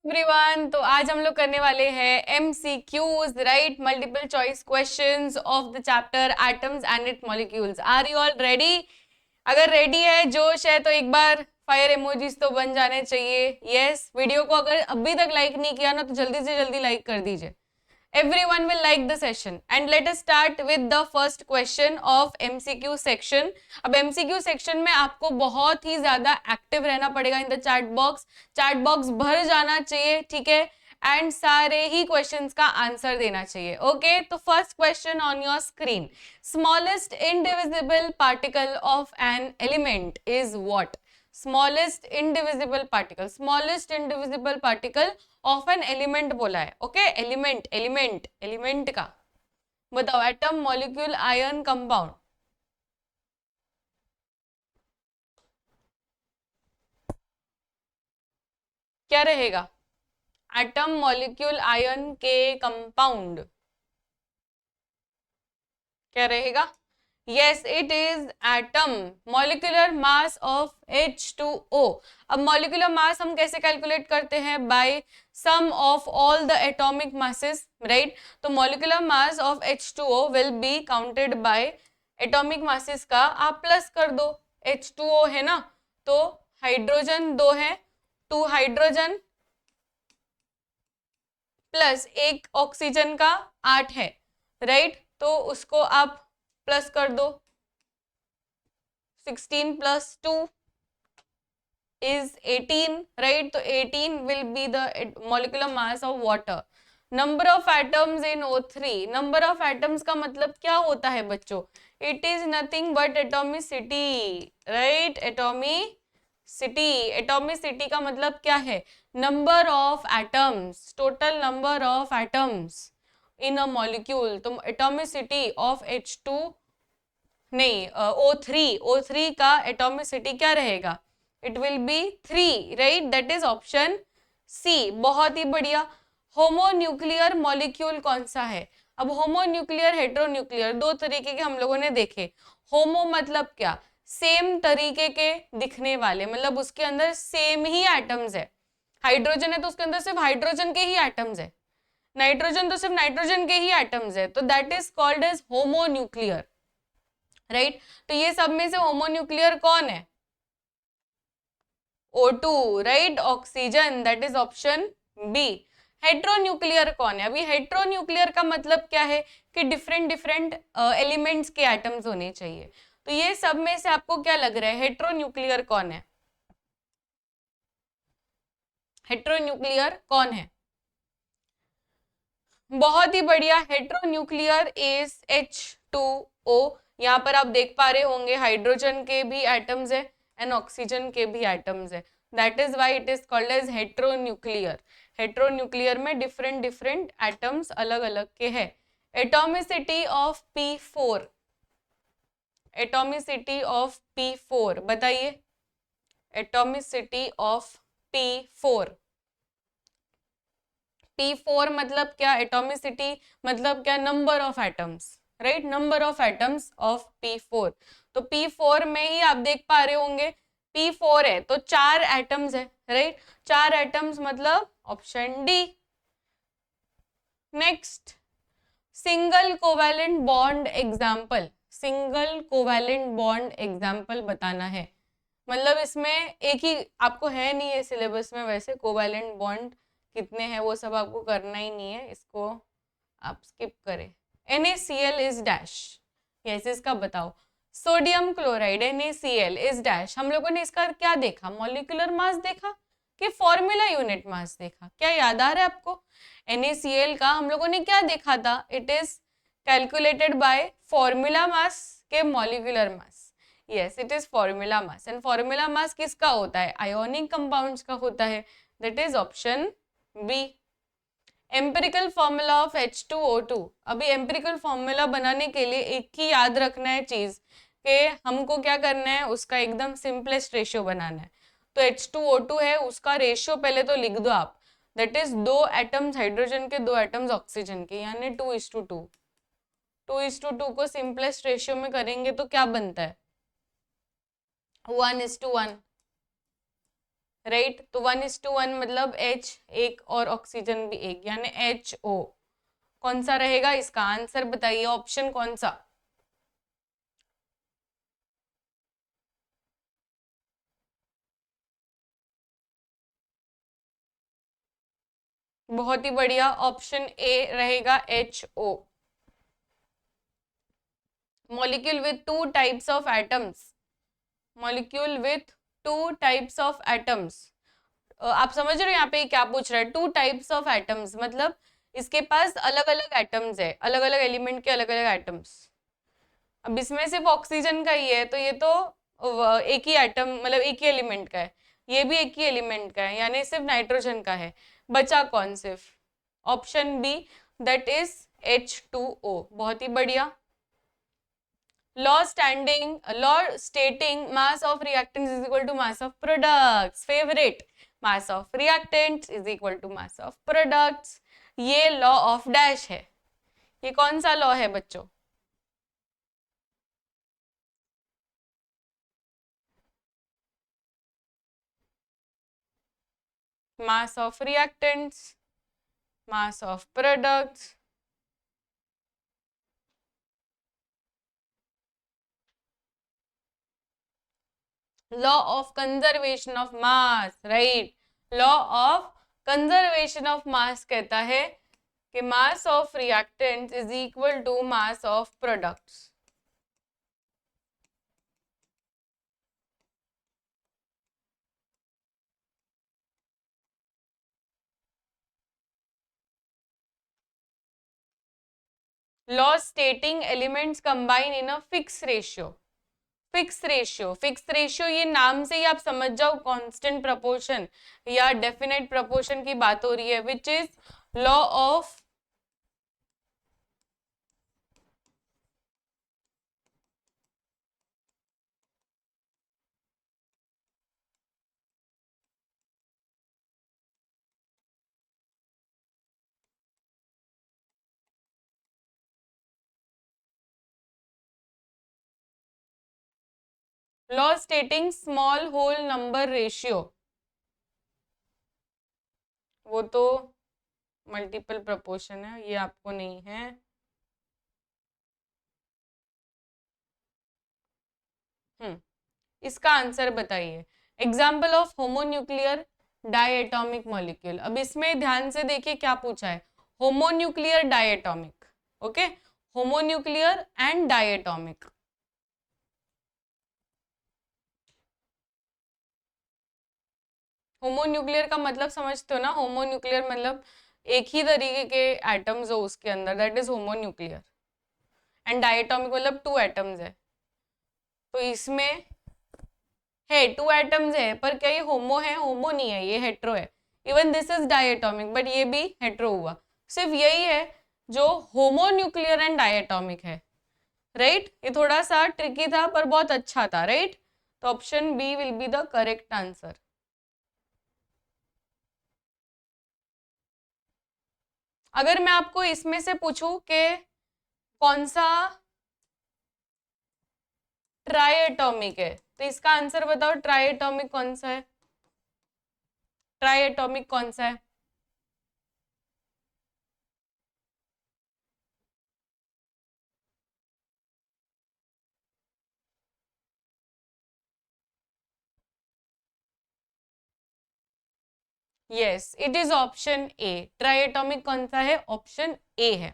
Everyone, तो आज हम लोग करने वाले हैं MCQs, right, multiple choice questions of the chapter atoms and it molecules. Are you all ready? अगर रेडी है, जोश है, तो एक बार फायर इमोजीज तो बन जाने चाहिए। यस, वीडियो को अगर अभी तक लाइक नहीं किया ना, तो जल्दी से जल्दी लाइक कर दीजिए। Everyone will like the session and let us start with the first question of MCQ section. अब MCQ section में आपको बहुत ही ज्यादा एक्टिव रहना पड़ेगा इन द चैट बॉक्स भर जाना चाहिए, ठीक है, एंड सारे ही क्वेश्चंस का आंसर देना चाहिए। ओके, तो first question on your screen, smallest indivisible particle of an element is what? Smallest indivisible particle of an element बोला है। ओके, एलिमेंट का बताओ, एटम, मॉलिक्यूल, आयन, कंपाउंड। क्या रहेगा? एटम, मॉलिक्यूल, आयन के कंपाउंड क्या रहेगा? Yes, it is atom. Molecular mass of H2O. अब molecular mass हम कैसे कैलकुलेट करते हैं? By sum of all the atomic masses, right? तो molecular mass of H2O will be counted by atomic masses का आप प्लस कर दो। H2O है ना, तो हाइड्रोजन 2 है, 2 हाइड्रोजन प्लस 1 ऑक्सीजन का 8 है, राइट? तो उसको आप प्लस कर दो, 16 plus 2 is 18, right? तो 18 will be the molecular mass of water. Number of atoms in O3. Number of atoms का मतलब क्या होता है बच्चों? It is nothing but atomicity, right? Atomicity का मतलब क्या है? Number of atoms, total number of atoms in a molecule. तो atomicity of H2 नहीं, O3 का एटॉमिसिटी क्या रहेगा? It will be 3, right? That is option C. बहुत ही बढ़िया। होमोन्यूक्लियर मॉलिक्यूल कौन सा है? अब होमोन्यूक्लियर, हेट्रोन्यूक्लियर, दो तरीके के हम लोगों ने देखे। होमो मतलब क्या? सेम तरीके के दिखने वाले, मतलब उसके अंदर सेम ही एटम्स है। हाइड्रोजन है तो उसके अंदर सिर्फ हाइड्रोजन के ही एटम्स है, नाइट्रोजन तो सिर्फ नाइट्रोजन के ही एटम्स है, तो that is called as homonuclear, right? तो ये सब में से होमोन्यूक्लियर कौन है? O2, right? Oxygen, that is option B. Heteronuclear कौन है? अभी हेट्रोन्यूक्लियर का मतलब क्या है कि डिफरेंट डिफरेंट एलिमेंट्स के एटम्स होने चाहिए। तो ये सब में से आपको क्या लग रहा है, हेट्रोन्यूक्लियर कौन है? हेट्रोन्यूक्लियर कौन है? बहुत ही बढ़िया, हेट्रोन्यूक्लियर इज H2O। यहाँ पर आप देख पा रहे होंगे हाइड्रोजन के भी एटम्स है एंड ऑक्सीजन के भी एटम्स है, that is why it is called as heteronuclear. Heteronuclear में डिफरेंट डिफरेंट एटम्स अलग अलग के हैं। Atomicity of P4, atomicity of P4 बताइए। एटॉमिसिटी ऑफ P4, P4 मतलब क्या? एटॉमिसिटी मतलब क्या? Number of atoms, right? Number of atoms of P4। तो P4 में ही आप देख पा रहे होंगे, P4 है तो 4 एटम्स है, राइट? 4 एटम्स मतलब option D. Next, single covalent bond example. Single covalent bond example बताना है, मतलब इसमें एक ही आपको है नहीं है सिलेबस में, वैसे कोवैलेंट बॉन्ड कितने हैं वो सब आपको करना ही नहीं है, इसको आप स्किप करें। NaCl इज डैश, यस, इसका बताओ। Sodium chloride NaCl is dash, हम लोगों ने इसका क्या देखा? मॉलिक्यूलर मास देखा कि फॉर्मूला यूनिट मास देखा? क्या याद आ रहा है आपको? NaCl का हम लोगों ने क्या देखा था? It is calculated by formula mass के molecular mass. Yes, it is formula mass, and formula mass किसका होता है? आयोनिक कंपाउंड्स का होता है, that is option B. Empirical formula of H2O2। अभी एम्पिरिकल फॉर्मूला बनाने के लिए एक ही याद रखना है चीज कि हमको क्या करना है, उसका एकदम सिंपलेस्ट रेशियो बनाना है। तो H2O2 है, उसका रेशियो पहले तो लिख दो आप, दैट इज 2 एटम्स हाइड्रोजन के, 2 एटम्स ऑक्सीजन के, यानी 2:2। 2:2 को सिंपलेस्ट रेशियो में करेंगे तो क्या बनता है? 1:1। राइट। तो 1:1 मतलब H एक और ऑक्सीजन भी एक, यानी HO। कौन सा रहेगा इसका आंसर बताइए, ऑप्शन कौन सा? बहुत ही बढ़िया, ऑप्शन ए रहेगा HO। Molecule with two types of atoms, molecule with two types of atoms. आप समझ रहे हो यहाँ पे क्या पूछ रहा है? टू टाइप्स ऑफ एटम्स मतलब इसके पास अलग अलग एटम्स है, अलग अलग एलिमेंट के अलग अलग एटम्स। अब इसमें सिर्फ ऑक्सीजन का ही है, तो ये तो एक ही एटम मतलब एक ही एलिमेंट का है, ये भी एक ही एलिमेंट का है, यानी सिर्फ नाइट्रोजन का है। बचा कौन? सिर्फ option B, that is H2O। बहुत ही बढ़िया। Law स्टेटिंग mass of reactants is equal to mass of products, favorite, mass of reactants is equal to mass of products। ये लॉ ऑफ डैश है। ये कौन सा लॉ है बच्चों? mass of reactants, mass of products। Law of conservation of mass, right. Law of conservation of mass कहता है कि mass of reactants is equal to mass of products. Law stating elements combine in a fix ratio. Fix ratio, fix ratio ये नाम से ही आप समझ जाओ कांस्टेंट प्रपोर्शन या डेफिनेट प्रपोर्शन की बात हो रही है, which is law of law stating small whole number ratio. वो तो मल्टीपल प्रपोर्शन है, ये आपको नहीं है। इसका आंसर बताइए। Example of homonuclear diatomic molecule. अब इसमें ध्यान से देखिए क्या पूछा है, homonuclear diatomic. Okay, homonuclear and diatomic. Homonuclear का मतलब समझते हो ना? होमोन्यूक्लियर मतलब एक ही तरीके के एटम्स हो उसके अंदर, दैट इज होमोन्यूक्लियर। एंड डायएटॉमिक मतलब टू एटम्स है। तो इसमें है टू एटम्स है, पर क्या ये होमो है? होमो नहीं है, ये हेट्रो है। इवन दिस इज डायएटॉमिक, बट ये भी हेट्रो हुआ। सिर्फ यही है जो होमोन्यूक्लियर एंड डायएटॉमिक है, राइट। ये थोड़ा सा ट्रिकी था पर बहुत अच्छा था, राइट। तो option B will be the correct answer. अगर मैं आपको इसमें से पूछूं कि कौन सा ट्राइएटॉमिक है, तो इसका आंसर बताओ, ट्राइएटॉमिक कौन सा है? ट्राइएटॉमिक कौन सा है? Yes, it is option A. Triatomic कौन सा है? ऑप्शन ए है।